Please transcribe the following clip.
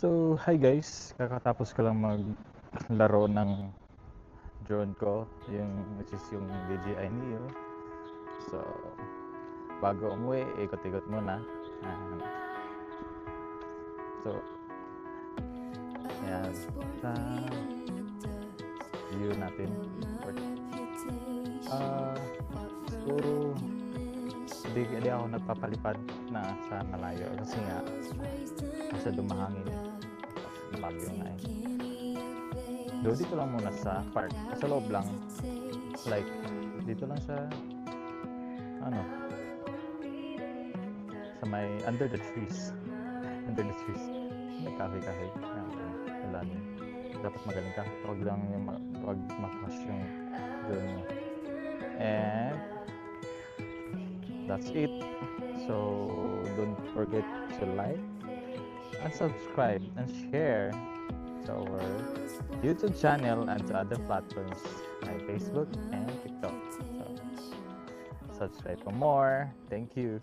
So, hi guys. Kakatapos ko lang maglaro ng drone ko, which is yung DJI Neo. So, bago umuwi, ikot-ikot muna. So, ayan. Sa view natin. Siguro, hindi ako nagpapalipad na sa malayo kasi nga masyadong mahangin. Bagyo nga eh. Do dito lang muna sa park, sa loob lang, like dito lang sa sa may under the trees may kahoy ilalim. Dapat magaling ka, wag makash yung drone mo. And that's it. So don't forget to like and subscribe and share to our YouTube channel and to other platforms like Facebook and TikTok. So subscribe for more. Thank you.